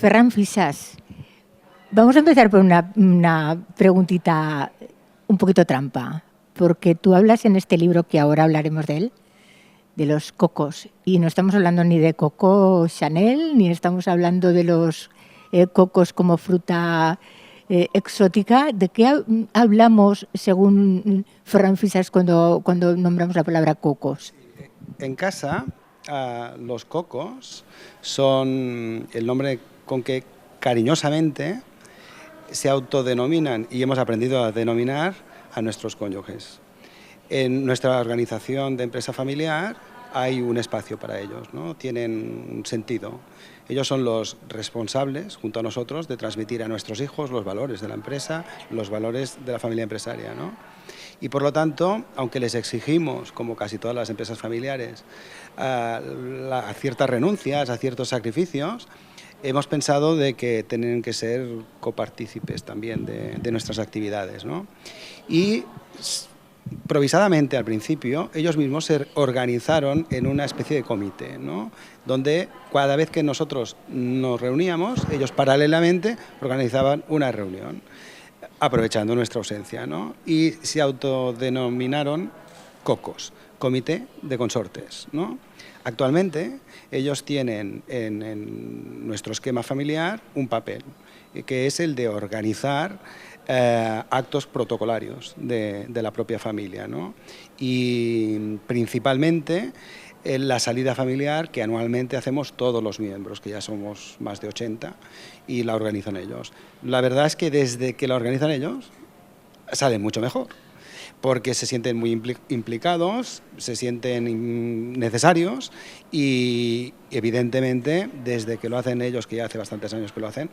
Ferran Fisas, vamos a empezar por una preguntita un poquito trampa, porque tú hablas en este libro, que ahora hablaremos de él, de los cocos, y no estamos hablando ni de Coco Chanel, ni estamos hablando de los cocos como fruta exótica. ¿De qué hablamos, según Ferran Fisas, cuando nombramos la palabra cocos? En casa, los cocos son el nombre con que cariñosamente se autodenominan y hemos aprendido a denominar a nuestros cónyuges. En nuestra organización de empresa familiar hay un espacio para ellos, ¿no? Tienen un sentido. Ellos son los responsables, junto a nosotros, de transmitir a nuestros hijos los valores de la empresa, los valores de la familia empresaria, ¿no? Y por lo tanto, aunque les exigimos, como casi todas las empresas familiares, a ciertas renuncias, a ciertos sacrificios, hemos pensado de que tienen que ser copartícipes también de nuestras actividades, ¿no? Y provisadamente al principio, ellos mismos se organizaron en una especie de comité, ¿no? Donde cada vez que nosotros nos reuníamos, ellos paralelamente organizaban una reunión, aprovechando nuestra ausencia, ¿no? Y se autodenominaron COCOS, Comité de Consortes, ¿no? Actualmente ellos tienen en nuestro esquema familiar un papel, que es el de organizar actos protocolarios de la propia familia, ¿no? Y principalmente en la salida familiar que anualmente hacemos todos los miembros, que ya somos más de 80, y la organizan ellos. La verdad es que desde que la organizan ellos sale mucho mejor, porque se sienten muy implicados, se sienten necesarios y evidentemente desde que lo hacen ellos, que ya hace bastantes años que lo hacen,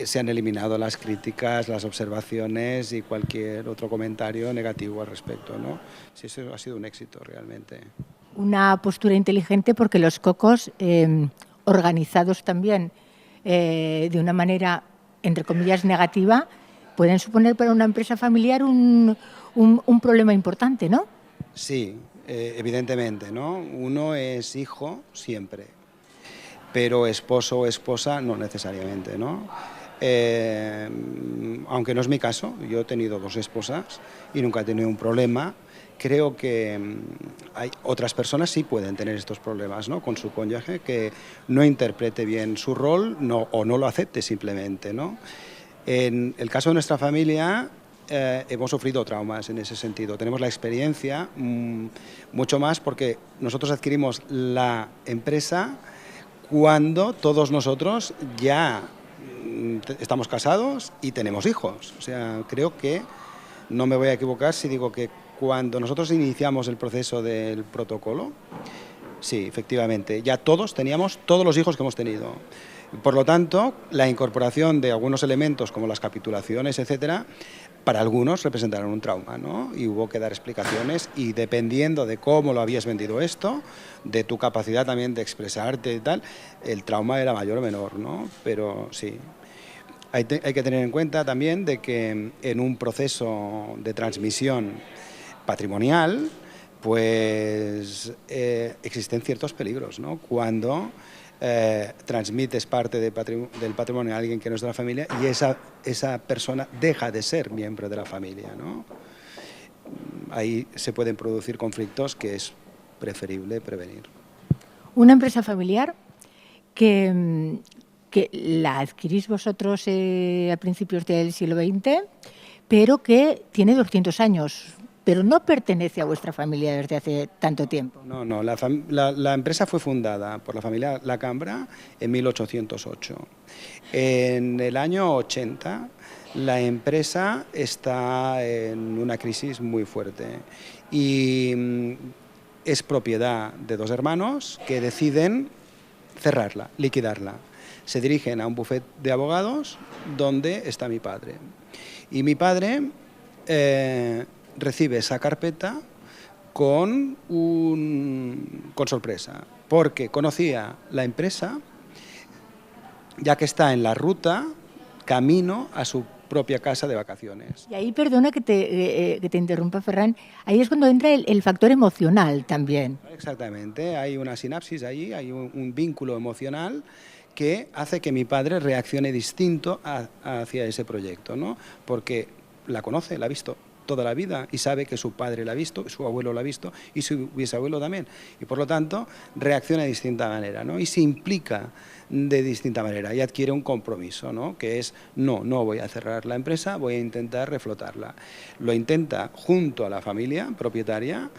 se han eliminado las críticas, las observaciones y cualquier otro comentario negativo al respecto, ¿no? Sí, eso ha sido un éxito realmente. Una postura inteligente, porque los cocos, organizados también de una manera, entre comillas, negativa, pueden suponer para una empresa familiar un problema importante, ¿no? Sí, evidentemente, ¿no? Uno es hijo siempre, pero esposo o esposa no necesariamente, ¿no? Aunque no es mi caso, yo he tenido 2 esposas y nunca he tenido un problema. Creo que hay otras personas sí pueden tener estos problemas, ¿no? Con su cónyuge, que no interprete bien su rol o no lo acepte simplemente, ¿no? En el caso de nuestra familia hemos sufrido traumas en ese sentido. Tenemos la experiencia mucho más porque nosotros adquirimos la empresa cuando todos nosotros ya estamos casados y tenemos hijos. O sea, creo que no me voy a equivocar si digo que cuando nosotros iniciamos el proceso del protocolo, sí, efectivamente, ya todos teníamos todos los hijos que hemos tenido. Por lo tanto, la incorporación de algunos elementos como las capitulaciones, etcétera, para algunos representaron un trauma, ¿no? Y hubo que dar explicaciones y dependiendo de cómo lo habías vendido esto, de tu capacidad también de expresarte y tal, el trauma era mayor o menor, ¿no? Pero sí. Hay que tener en cuenta también de que en un proceso de transmisión patrimonial, pues existen ciertos peligros, ¿no? Cuando transmites parte del patrimonio a alguien que no es de la familia y esa persona deja de ser miembro de la familia, ¿no? Ahí se pueden producir conflictos que es preferible prevenir. Una empresa familiar que la adquirís vosotros a principios del siglo XX, pero que tiene 200 años, pero no pertenece a vuestra familia desde hace tanto tiempo. No, la empresa fue fundada por la familia Lacambra en 1808. En el año 80 la empresa está en una crisis muy fuerte y es propiedad de 2 hermanos que deciden cerrarla, liquidarla. Se dirigen a un bufete de abogados donde está mi padre. Y mi padre recibe esa carpeta con sorpresa, porque conocía la empresa, ya que está en la ruta camino a su propia casa de vacaciones. Y ahí, perdona que te interrumpa, Ferran, ahí es cuando entra el factor emocional también. Exactamente, hay una sinapsis allí, hay un vínculo emocional que hace que mi padre reaccione distinto hacia ese proyecto, ¿no? Porque la conoce, la ha visto toda la vida y sabe que su padre la ha visto, su abuelo la ha visto y su bisabuelo también. Y por lo tanto reacciona de distinta manera, ¿no? Y se implica de distinta manera y adquiere un compromiso, ¿no? Que es, no voy a cerrar la empresa, voy a intentar reflotarla. Lo intenta junto a la familia propietaria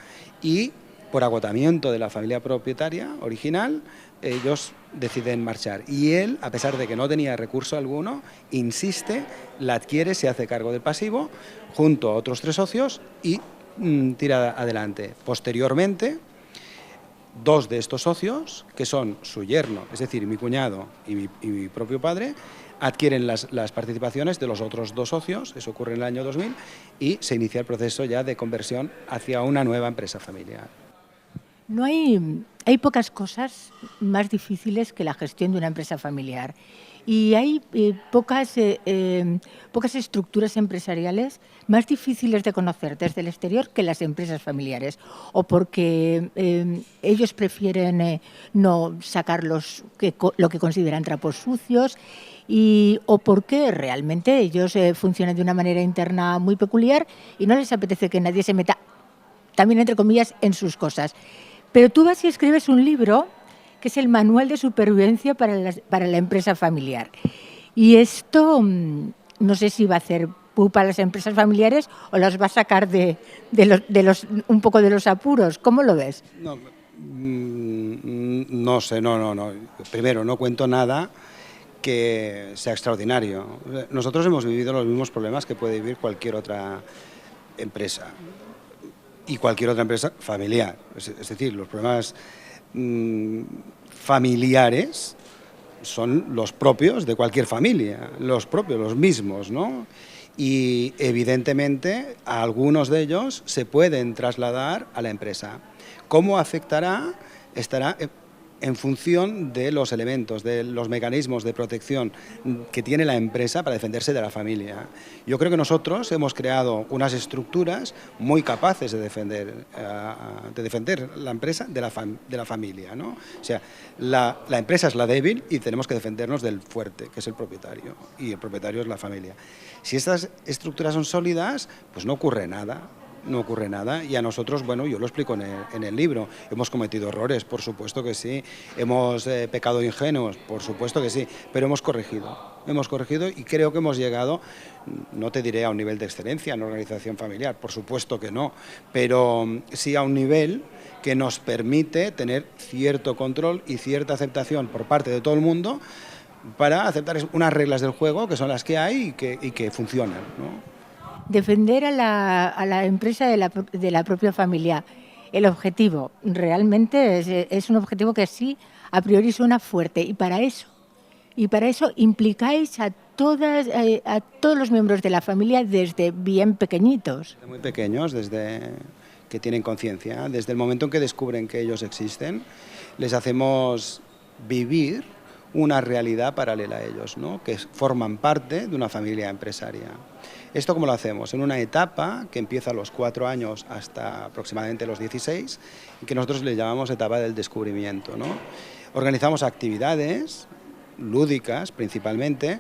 y por agotamiento de la familia propietaria original, ellos deciden marchar. Y él, a pesar de que no tenía recurso alguno, insiste, la adquiere, se hace cargo del pasivo, junto a otros 3 socios y tira adelante. Posteriormente, 2 de estos socios, que son su yerno, es decir, mi cuñado y mi propio padre, adquieren las participaciones de los otros 2 socios, eso ocurre en el año 2000, y se inicia el proceso ya de conversión hacia una nueva empresa familiar. No hay pocas cosas más difíciles que la gestión de una empresa familiar y hay pocas estructuras empresariales más difíciles de conocer desde el exterior que las empresas familiares, o porque ellos prefieren no sacar lo que consideran trapos sucios, o porque realmente ellos funcionan de una manera interna muy peculiar y no les apetece que nadie se meta, también entre comillas, en sus cosas. Pero tú vas y escribes un libro que es el manual de supervivencia para la empresa familiar. Y esto no sé si va a hacer pupa a las empresas familiares o las va a sacar un poco de los apuros. ¿Cómo lo ves? No sé, no. Primero, no cuento nada que sea extraordinario. Nosotros hemos vivido los mismos problemas que puede vivir cualquier otra empresa. Y cualquier otra empresa familiar. Es decir, los problemas familiares son los propios de cualquier familia, los propios, los mismos, ¿no? Y evidentemente algunos de ellos se pueden trasladar a la empresa. ¿Cómo afectará? Estará en función de los elementos, de los mecanismos de protección que tiene la empresa para defenderse de la familia. Yo creo que nosotros hemos creado unas estructuras muy capaces de defender la empresa de la familia, ¿no? O sea, la empresa es la débil y tenemos que defendernos del fuerte, que es el propietario, y el propietario es la familia. Si estas estructuras son sólidas, pues no ocurre nada. No ocurre nada y a nosotros, bueno, yo lo explico en el libro, hemos cometido errores, por supuesto que sí, hemos pecado ingenuos, por supuesto que sí, pero hemos corregido y creo que hemos llegado, no te diré a un nivel de excelencia en organización familiar, por supuesto que no, pero sí a un nivel que nos permite tener cierto control y cierta aceptación por parte de todo el mundo para aceptar unas reglas del juego que son las que hay y que funcionan, ¿no? Defender a la empresa de la propia familia. El objetivo realmente es un objetivo que sí, a priori suena fuerte. Y para eso implicáis a todos los miembros de la familia desde bien pequeñitos. Desde muy pequeños, desde que tienen conciencia, desde el momento en que descubren que ellos existen, les hacemos vivir una realidad paralela a ellos, ¿no? Que forman parte de una familia empresaria. ¿Esto cómo lo hacemos? En una etapa que empieza a los 4 años hasta aproximadamente los 16 y que nosotros le llamamos etapa del descubrimiento, ¿no? Organizamos actividades lúdicas principalmente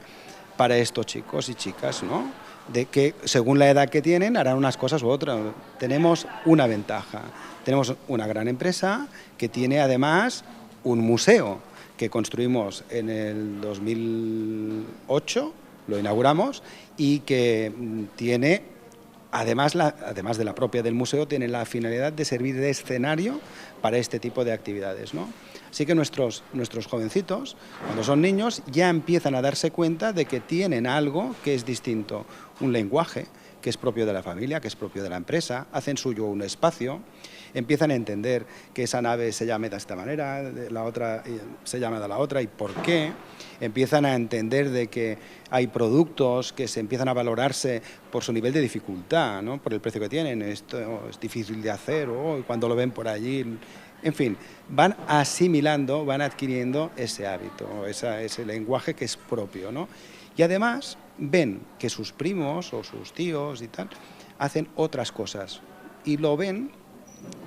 para estos chicos y chicas, ¿no? De que según la edad que tienen harán unas cosas u otras. Tenemos una ventaja, tenemos una gran empresa que tiene además un museo que construimos en el 2008, lo inauguramos, y que tiene, además de la propia del museo, tiene la finalidad de servir de escenario para este tipo de actividades, ¿no? Así que nuestros jovencitos, cuando son niños, ya empiezan a darse cuenta de que tienen algo que es distinto, un lenguaje que es propio de la familia, que es propio de la empresa, hacen suyo un espacio, empiezan a entender que esa nave se llame de esta manera, la otra se llama de la otra y por qué, empiezan a entender de que hay productos que se empiezan a valorarse por su nivel de dificultad, ¿no? Por el precio que tienen, esto es difícil de hacer, y cuando lo ven por allí, en fin, van asimilando, van adquiriendo ese hábito, ese lenguaje que es propio, ¿no? Y además ven que sus primos o sus tíos y tal hacen otras cosas y lo ven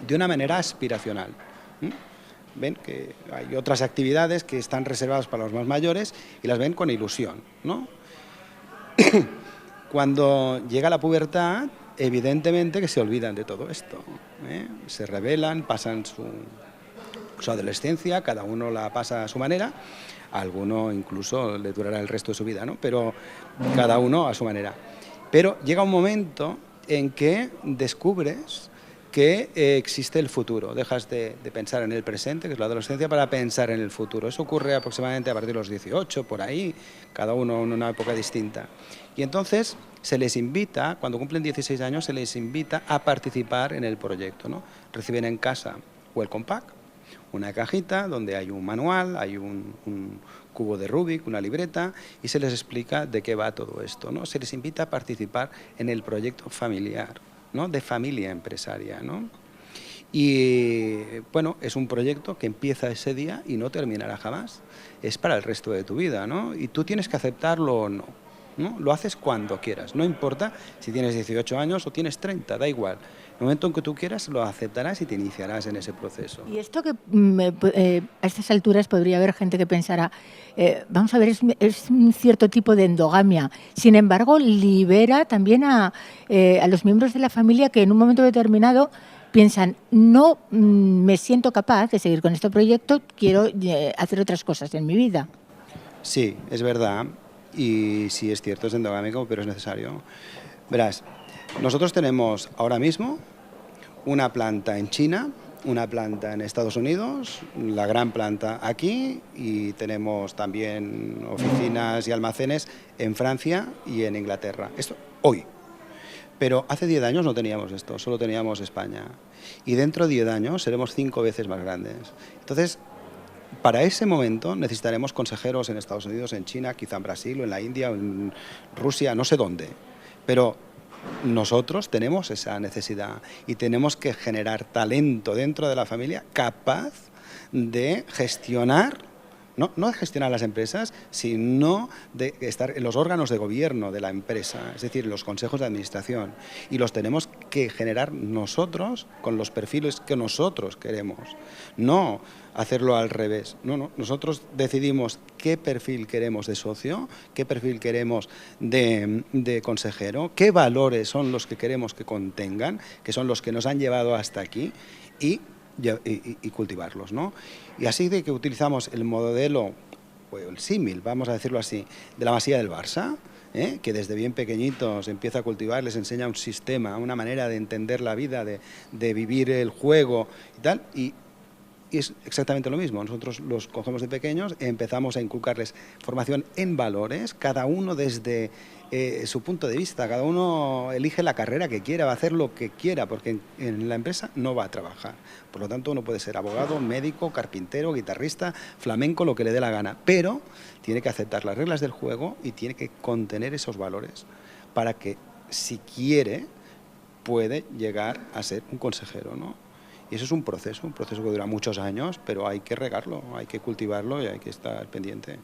de una manera aspiracional. ven que hay otras actividades que están reservadas para los más mayores y las ven con ilusión, ¿no? Cuando llega la pubertad, evidentemente que se olvidan de todo esto, ¿eh? Se rebelan, pasan su adolescencia, cada uno la pasa a su manera, a alguno incluso le durará el resto de su vida, ¿no? Pero cada uno a su manera. Pero llega un momento en que descubres que existe el futuro, dejas de pensar en el presente, que es la adolescencia, para pensar en el futuro. Eso ocurre aproximadamente a partir de los 18, por ahí, cada uno en una época distinta. Y entonces se les invita, cuando cumplen 16 años, se les invita a participar en el proyecto, ¿no? Reciben en casa Welcome Pack, una cajita donde hay un manual, hay un cubo de Rubik, una libreta, y se les explica de qué va todo esto, ¿no? Se les invita a participar en el proyecto familiar, ¿no? De familia empresaria, ¿no? Y bueno, es un proyecto que empieza ese día y no terminará jamás. Es para el resto de tu vida, ¿no? Y tú tienes que aceptarlo o no, ¿no? Lo haces cuando quieras, no importa si tienes 18 años o tienes 30, da igual. En el momento en que tú quieras lo aceptarás y te iniciarás en ese proceso. Y esto que a estas alturas podría haber gente que pensara, vamos a ver, es un cierto tipo de endogamia. Sin embargo, libera también a los miembros de la familia que en un momento determinado piensan, no me siento capaz de seguir con este proyecto, quiero hacer otras cosas en mi vida. Sí, es verdad. Y sí es cierto, es endogámico, pero es necesario. Verás, nosotros tenemos ahora mismo una planta en China, una planta en Estados Unidos, la gran planta aquí, y tenemos también oficinas y almacenes en Francia y en Inglaterra. Esto hoy. Pero hace 10 años no teníamos esto, solo teníamos España. Y dentro de 10 años seremos 5 veces más grandes. Entonces, para ese momento necesitaremos consejeros en Estados Unidos, en China, quizá en Brasil o en la India o en Rusia, no sé dónde. Pero nosotros tenemos esa necesidad y tenemos que generar talento dentro de la familia capaz de gestionar, no de gestionar las empresas, sino de estar en los órganos de gobierno de la empresa, es decir, los consejos de administración. Y los tenemos que generar nosotros con los perfiles que nosotros queremos, no hacerlo al revés. No, nosotros decidimos qué perfil queremos de socio, qué perfil queremos de consejero, qué valores son los que queremos que contengan, que son los que nos han llevado hasta aquí, y cultivarlos, ¿no? Y así de que utilizamos el modelo, o el símil, vamos a decirlo así, de la Masía del Barça, que desde bien pequeñitos empieza a cultivar, les enseña un sistema, una manera de entender la vida, de vivir el juego y tal, y es exactamente lo mismo. Nosotros los cogemos de pequeños, empezamos a inculcarles formación en valores, cada uno desde su punto de vista, cada uno elige la carrera que quiera, va a hacer lo que quiera, porque en la empresa no va a trabajar. Por lo tanto, uno puede ser abogado, médico, carpintero, guitarrista, flamenco, lo que le dé la gana, pero tiene que aceptar las reglas del juego y tiene que contener esos valores para que, si quiere, puede llegar a ser un consejero, ¿no? Y eso es un proceso que dura muchos años, pero hay que regarlo, hay que cultivarlo y hay que estar pendiente.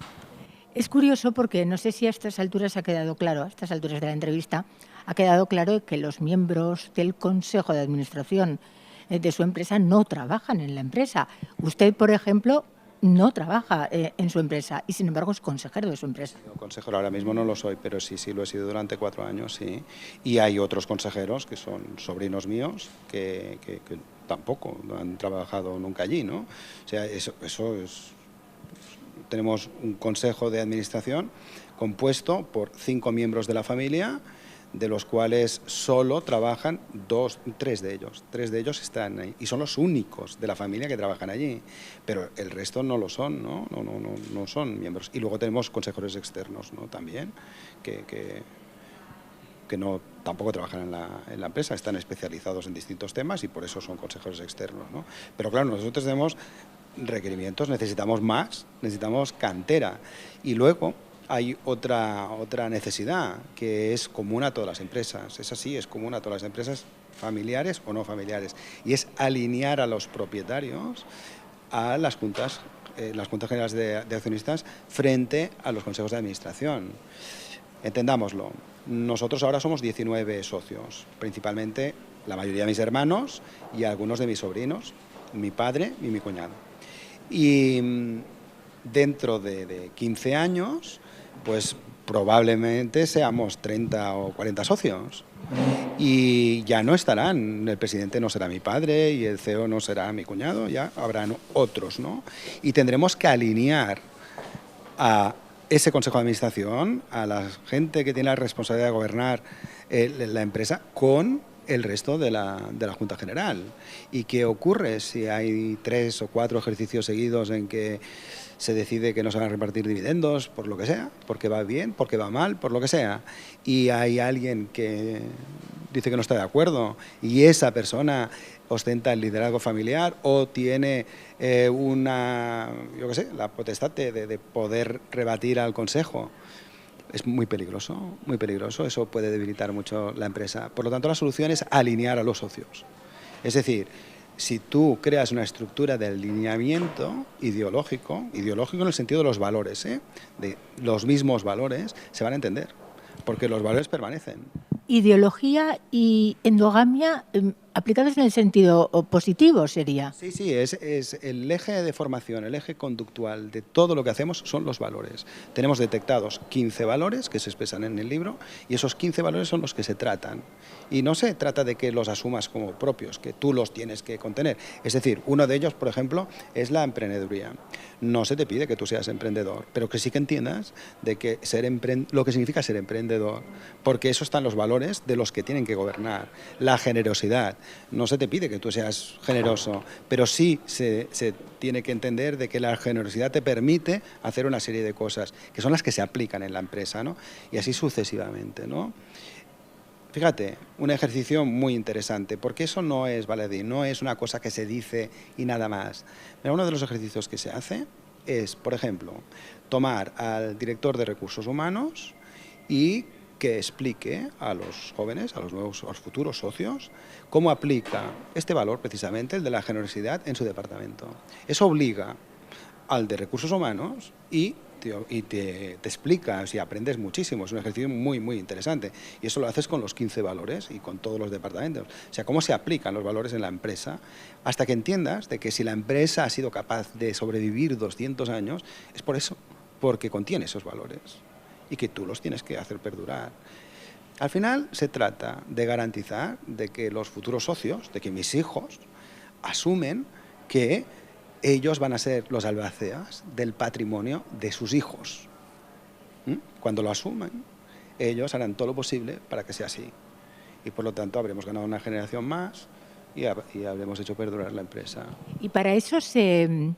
Es curioso porque no sé si a estas alturas ha quedado claro, a estas alturas de la entrevista, ha quedado claro que los miembros del Consejo de Administración de su empresa no trabajan en la empresa. Usted, por ejemplo, no trabaja en su empresa y, sin embargo, es consejero de su empresa. Yo consejero ahora mismo no lo soy, pero sí lo he sido durante 4 años, sí. Y hay otros consejeros que son sobrinos míos que tampoco han trabajado nunca allí, ¿no? O sea, eso es... Tenemos un consejo de administración compuesto por 5 miembros de la familia, de los cuales solo trabajan 3 de ellos. 3 de ellos están ahí y son los únicos de la familia que trabajan allí, pero el resto no lo son, ¿no? No son miembros. Y luego tenemos consejeros externos, ¿no? También, que no tampoco trabajan en la empresa, están especializados en distintos temas y por eso son consejeros externos, ¿no? Pero claro, nosotros tenemos requerimientos, necesitamos más, necesitamos cantera. Y luego hay otra necesidad que es común a todas las empresas, es así, es común a todas las empresas, familiares o no familiares, y es alinear a los propietarios a las juntas generales de accionistas frente a los consejos de administración. Entendámoslo, nosotros ahora somos 19 socios, principalmente la mayoría de mis hermanos y algunos de mis sobrinos, mi padre y mi cuñado. Y dentro de 15 años, pues probablemente seamos 30 o 40 socios. Y ya no estarán, el presidente no será mi padre y el CEO no será mi cuñado, ya habrán otros, ¿no? Y tendremos que alinear a ese consejo de administración, a la gente que tiene la responsabilidad de gobernar la empresa, con el resto de la Junta General. ¿Y qué ocurre si hay 3 o 4 ejercicios seguidos en que se decide que no se van a repartir dividendos, por lo que sea, porque va bien, porque va mal, por lo que sea, y hay alguien que dice que no está de acuerdo y esa persona ostenta el liderazgo familiar o tiene yo qué sé, la potestad de poder rebatir al consejo? Es muy peligroso, eso puede debilitar mucho la empresa. Por lo tanto, la solución es alinear a los socios. Es decir, si tú creas una estructura de alineamiento ideológico en el sentido de los valores, de los mismos valores, se van a entender, porque los valores permanecen. Ideología y endogamia aplicados en el sentido positivo sería. Sí, es el eje de formación, el eje conductual de todo lo que hacemos son los valores. Tenemos detectados 15 valores que se expresan en el libro y esos 15 valores son los que se tratan. Y no se trata de que los asumas como propios, que tú los tienes que contener. Es decir, uno de ellos, por ejemplo, es la emprendeduría. No se te pide que tú seas emprendedor, pero que sí que entiendas de que lo que significa ser emprendedor, porque eso están los valores de los que tienen que gobernar. La generosidad. No se te pide que tú seas generoso, pero sí se tiene que entender de que la generosidad te permite hacer una serie de cosas que son las que se aplican en la empresa, ¿no? Y así sucesivamente, ¿no? Fíjate, un ejercicio muy interesante, porque eso no es baladí, no es una cosa que se dice y nada más. Pero uno de los ejercicios que se hace es, por ejemplo, tomar al director de recursos humanos y que explique a los jóvenes, a los futuros socios, cómo aplica este valor, precisamente, el de la generosidad, en su departamento. Eso obliga al de recursos humanos y te explica, si aprendes muchísimo, es un ejercicio muy, muy interesante. Y eso lo haces con los 15 valores y con todos los departamentos. O sea, cómo se aplican los valores en la empresa, hasta que entiendas de que si la empresa ha sido capaz de sobrevivir 200 años, es por eso, porque contiene esos valores y que tú los tienes que hacer perdurar. Al final se trata de garantizar de que los futuros socios, de que mis hijos asumen que ellos van a ser los albaceas del patrimonio de sus hijos. Cuando lo asuman, ellos harán todo lo posible para que sea así. Y por lo tanto habremos ganado una generación más y habremos hecho perdurar la empresa. Y para eso se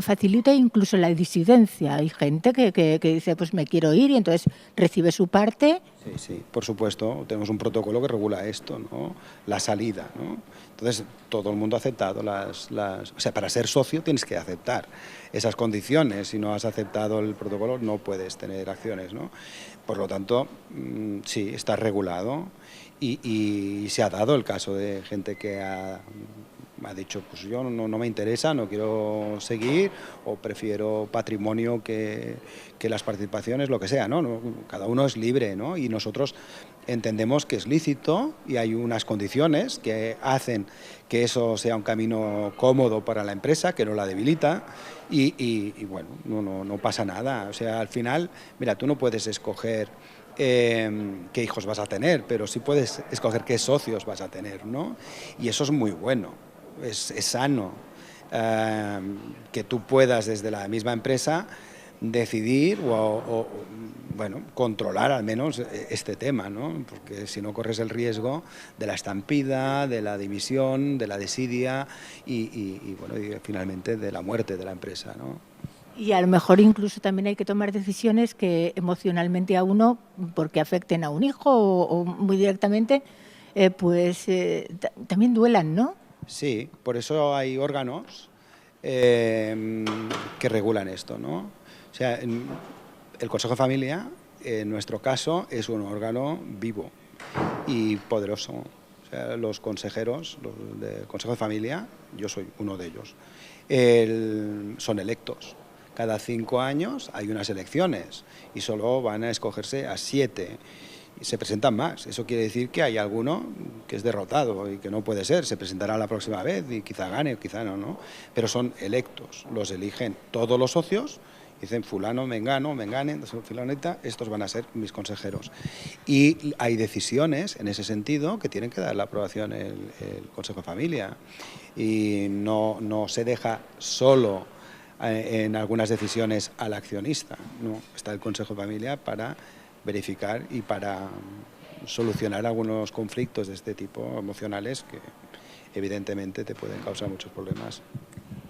facilita incluso la disidencia. Hay gente que dice, pues me quiero ir, y entonces recibe su parte. Sí, por supuesto, tenemos un protocolo que regula esto, ¿no? La salida, ¿no? Entonces, todo el mundo ha aceptado o sea, para ser socio tienes que aceptar esas condiciones. Si no has aceptado el protocolo, no puedes tener acciones, ¿no? Por lo tanto, sí, está regulado y se ha dado el caso de gente que ha dicho, pues yo no me interesa, no quiero seguir, o prefiero patrimonio que las participaciones, lo que sea, ¿no? Cada uno es libre, ¿no? Y nosotros entendemos que es lícito y hay unas condiciones que hacen que eso sea un camino cómodo para la empresa, que no la debilita y bueno, no pasa nada. O sea, al final, mira, tú no puedes escoger qué hijos vas a tener, pero sí puedes escoger qué socios vas a tener, ¿no? Y eso es muy bueno, es sano, que tú puedas desde la misma empresa decidir o bueno, controlar al menos este tema, ¿no? Porque si no corres el riesgo de la estampida, de la división, de la desidia bueno, y finalmente de la muerte de la empresa, ¿no? Y a lo mejor incluso también hay que tomar decisiones que emocionalmente a uno, porque afecten a un hijo o muy directamente, también duelan, ¿no? Sí, por eso hay órganos que regulan esto, ¿no? O sea, el Consejo de Familia, en nuestro caso, es un órgano vivo y poderoso. O sea, los consejeros del Consejo de Familia, yo soy uno de ellos, son electos. Cada 5 años hay unas elecciones y solo van a escogerse a 7. y se presentan más. Eso quiere decir que hay alguno que es derrotado y que no puede ser, se presentará la próxima vez y quizá gane o quizá no, ¿no? Pero son electos, los eligen todos los socios, dicen fulano, mengano, mengane, fulanita, estos van a ser mis consejeros. Y hay decisiones en ese sentido que tienen que dar la aprobación el Consejo de Familia y no se deja solo en algunas decisiones al accionista, no, está el Consejo de Familia para verificar y para solucionar algunos conflictos de este tipo emocionales que evidentemente te pueden causar muchos problemas.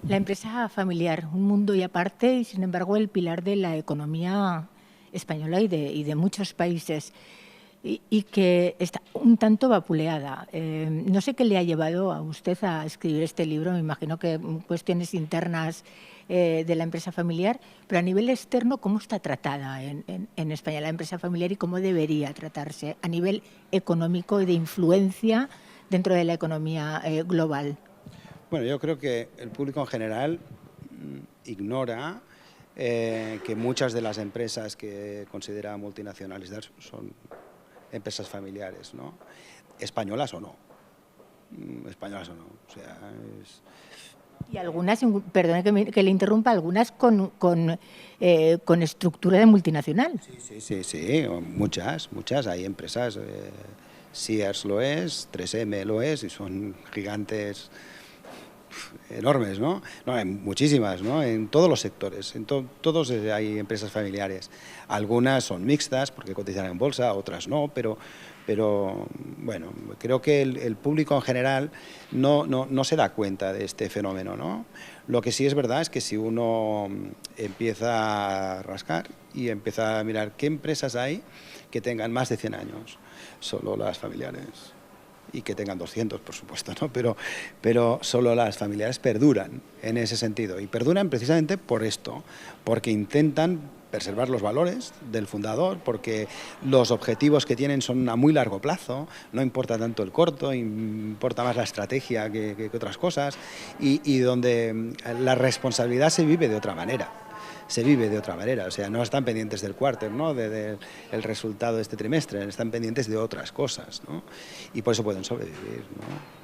La empresa familiar, un mundo y aparte, y sin embargo el pilar de la economía española y de muchos países, y que está un tanto vapuleada. No sé qué le ha llevado a usted a escribir este libro, me imagino que cuestiones internas de la empresa familiar, pero a nivel externo, ¿cómo está tratada en España la empresa familiar y cómo debería tratarse a nivel económico y de influencia dentro de la economía global? Bueno, yo creo que el público en general ignora que muchas de las empresas que considera multinacionales son empresas familiares, ¿no? Españolas o no. Españolas o no. O sea, Y algunas, perdone que le interrumpa, algunas con estructura de multinacional. Sí, muchas. Hay empresas, Sears lo es, 3M lo es, y son gigantes enormes, ¿no? No, hay muchísimas, ¿no? En todos los sectores, en todos hay empresas familiares. Algunas son mixtas porque cotizan en bolsa, otras no, pero bueno, creo que el público en general no se da cuenta de este fenómeno, ¿no? Lo que sí es verdad es que si uno empieza a rascar y empieza a mirar qué empresas hay que tengan más de 100 años, solo las familiares. Y que tengan 200, por supuesto, ¿no? Pero solo las familiares perduran en ese sentido. Y perduran precisamente por esto, porque intentan preservar los valores del fundador, porque los objetivos que tienen son a muy largo plazo, no importa tanto el corto, importa más la estrategia que otras cosas, y donde la responsabilidad se vive de otra manera. O sea, no están pendientes del quarter, ¿no? del resultado de este trimestre, están pendientes de otras cosas, ¿no? Y por eso pueden sobrevivir, ¿no?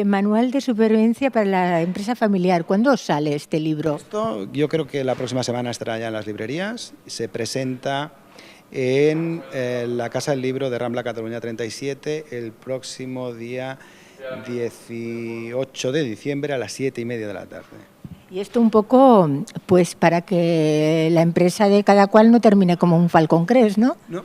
Manual de supervivencia para la empresa familiar. ¿Cuándo sale este libro? Esto yo creo que la próxima semana estará ya en las librerías. Se presenta en la Casa del Libro de Rambla Cataluña 37 el próximo día 18 de diciembre a las 7:30 de la tarde. Y esto un poco, pues para que la empresa de cada cual no termine como un Falcon Crest, ¿no? No,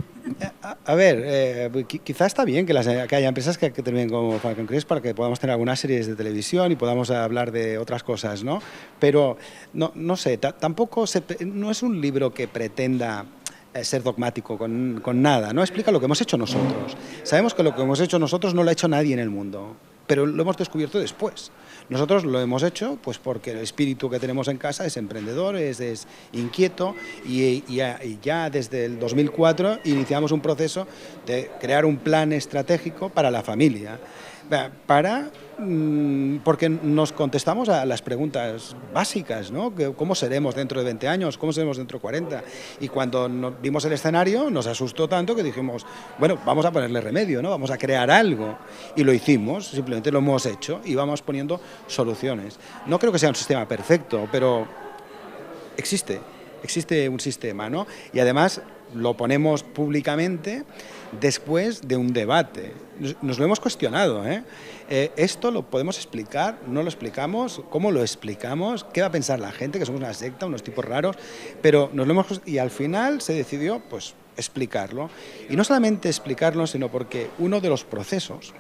a ver, quizás está bien que haya empresas que terminen como Falcon Crest para que podamos tener algunas series de televisión y podamos hablar de otras cosas, ¿no? Pero no sé, tampoco no es un libro que pretenda ser dogmático con nada, ¿no? Explica lo que hemos hecho nosotros. Sabemos que lo que hemos hecho nosotros no lo ha hecho nadie en el mundo, pero lo hemos descubierto después. Nosotros lo hemos hecho pues porque el espíritu que tenemos en casa es emprendedor, es inquieto y ya desde el 2004 iniciamos un proceso de crear un plan estratégico para la familia, porque nos contestamos a las preguntas básicas, ¿no? ¿Cómo seremos dentro de 20 años? ¿Cómo seremos dentro de 40? Y cuando vimos el escenario nos asustó tanto que dijimos, bueno, vamos a ponerle remedio, ¿no? Vamos a crear algo. Y lo hicimos, simplemente lo hemos hecho y vamos poniendo soluciones. No creo que sea un sistema perfecto, pero existe un sistema, ¿no? Y además lo ponemos públicamente después de un debate. Nos lo hemos cuestionado, ¿eh? Esto lo podemos explicar, no lo explicamos, ¿cómo lo explicamos? ¿Qué va a pensar la gente? Que somos una secta, unos tipos raros, pero y al final se decidió pues explicarlo. Y no solamente explicarlo, sino porque uno de los procesos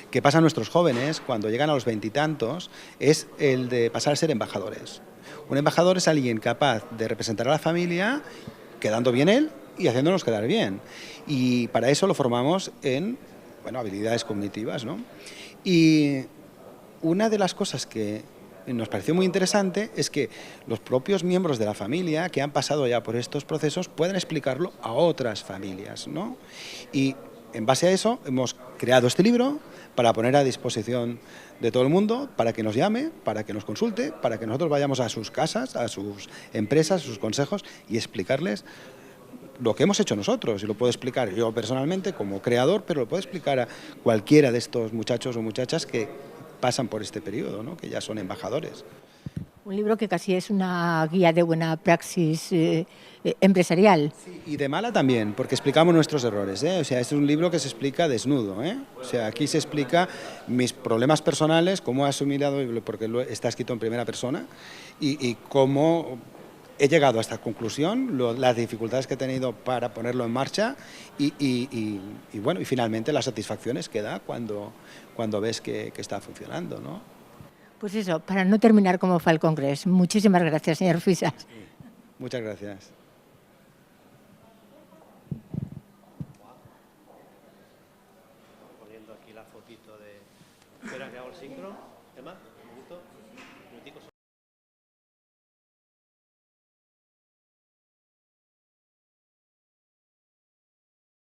que pasan nuestros jóvenes cuando llegan a los 20 y tantos es el de pasar a ser embajadores. Un embajador es alguien capaz de representar a la familia, quedando bien él y haciéndonos quedar bien. Y para eso lo formamos en habilidades cognitivas, ¿no? Y una de las cosas que nos pareció muy interesante es que los propios miembros de la familia que han pasado ya por estos procesos puedan explicarlo a otras familias, ¿no? Y en base a eso hemos creado este libro para poner a disposición de todo el mundo, para que nos llame, para que nos consulte, para que nosotros vayamos a sus casas, a sus empresas, a sus consejos y explicarles lo que hemos hecho nosotros, y lo puedo explicar yo personalmente como creador, pero lo puedo explicar a cualquiera de estos muchachos o muchachas que pasan por este periodo, ¿no? Que ya son embajadores. Un libro que casi es una guía de buena praxis empresarial. Sí, y de mala también, porque explicamos nuestros errores, ¿eh? O sea, es un libro que se explica desnudo, ¿eh? O sea, aquí se explica mis problemas personales, cómo he asumido, porque está escrito en primera persona, y cómo he llegado a esta conclusión, las dificultades que he tenido para ponerlo en marcha y bueno, y finalmente las satisfacciones que da cuando ves que está funcionando, ¿no? Pues eso, para no terminar como Falcon Crest. Muchísimas gracias, señor Fisas. Muchas gracias. Poniendo aquí la fotito de... Espera que hago el sincro. Emma, un minuto.